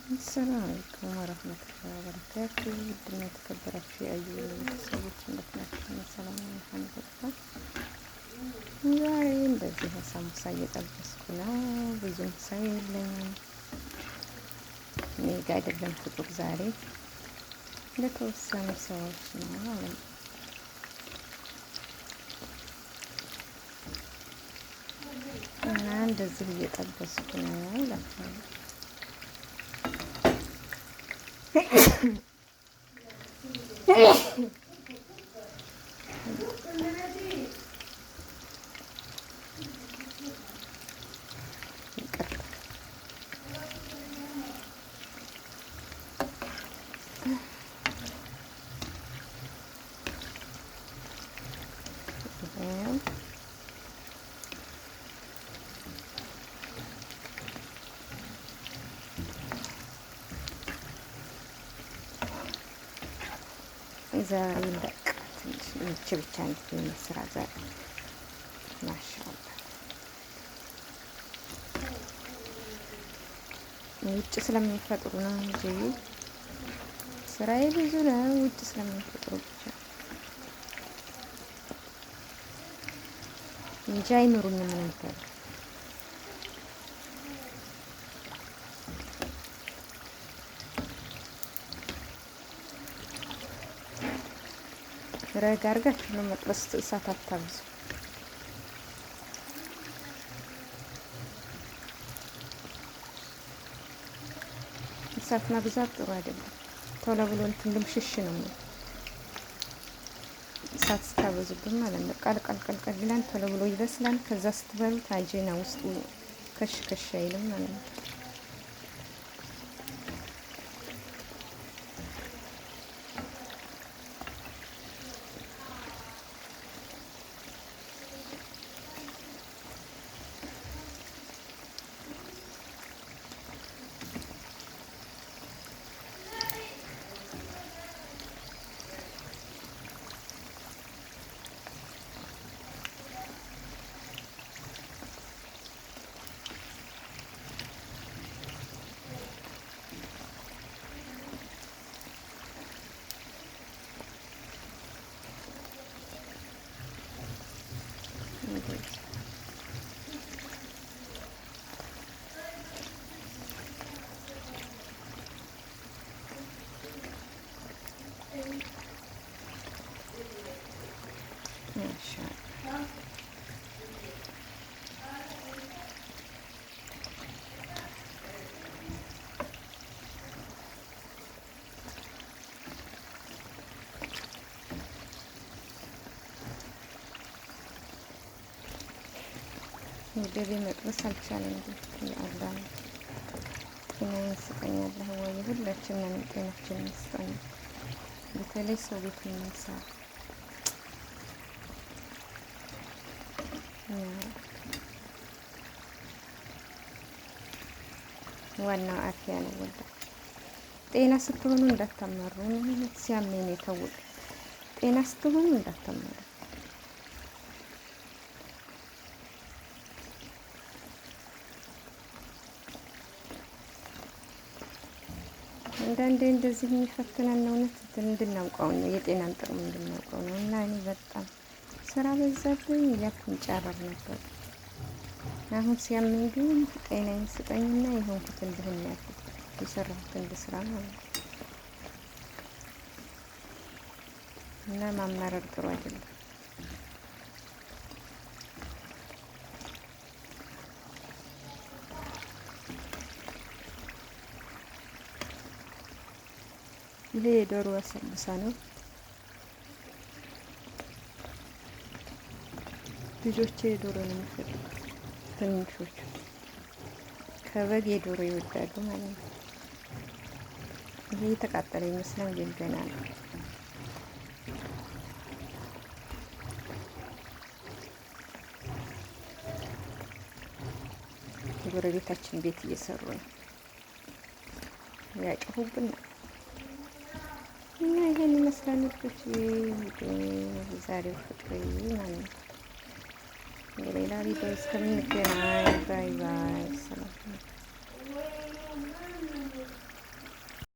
አሰላሙ አለይኩም ወረህመቱላሂ ወበረካቱ። ውድና የተከበራችሁ የአዩ ቤተሰቦች እንዴት ናችሁ? ሰላም አልሐምዱሊላህ። ዛሬ እንደዚህ ሳሙሳ እየጠበስኩ ነው። ብዙም ሰው የለኝም፣ እኔ ጋ አይደለም ፍጡር ዛሬ ለተወሰኑ ሰዎች ነው ማለት ነው። እና እንደዚህ እየጠበስኩ ነው እላችኋለሁ። ዛሬ በቃ ትንሽ ይህች ብቻ እንትን ስራ ዛሬ ማሻአላ ውጭ ስለሚፈጥሩ ነው እንጂ ስራዬ ብዙ ነው። ውጭ ስለሚፈጥሩ ብቻ እንጂ አይኖሩኝም ምንም ነገር ረጋ አድርጋችሁ ነው መጥበስ። እሳት አታብዙ። እሳት ማብዛት ጥሩ አይደለም። ቶሎ ብሎ እንትን ልምሽሽ ነው። እሳት ስታበዙብን ማለት ነው። ቀልቀል ይላል፣ ቶሎ ብሎ ይበስላል። ከዛ ስትበሉት አጂና ውስጡ ከሽ አይልም ማለት ነው። ገቢ መቅመስ አልቻለም። አላህ ጤናዬን ስጠኛለህ ወይ? ሁላችንም ጤናችንን ስጠኝ። በተለይ ሰው ቤት የሚሰራ ዋናው አፍያ ነው። ወላ ጤና ስትሆኑ እንዳታመሩ። ሲያመኝ ነው የታወቀ። ጤና ስትሆኑ እንዳታመሩ። አንዳንዴ እንደዚህ የሚፈትነን እውነት እንድናውቀው ነው፣ የጤናን ጥቅም እንድናውቀው ነው። እና እኔ በጣም ስራ በዛብኝ እያልኩ ጨረር ነበር። አሁን ሲያመኝ ግን ጤናዬን ስጠኝና የሆንኩት እንድህን ያልኩት የሰራሁት እንድስራ ማለት ነው። እና ማማረር ጥሩ አይደለም። ይሄ የዶሮ አሰልሳ ነው። ልጆቼ የዶሮ ነው የሚፈልጉት፣ ትንሾቹ ከበግ የዶሮ ይወዳሉ ማለት ነው። ይሄ የተቃጠለ ይመስላል ግን ገና ነው። ጎረቤታችን ቤት እየሰሩ ነው፣ ያጮሁብን ነው። እና ይሄን ይመስላል ልጆች ዛሬው ፍቅሬ ማለት ነው። የሌላ ቪዲዮ እስከምንገናኝ ባይ ባይ።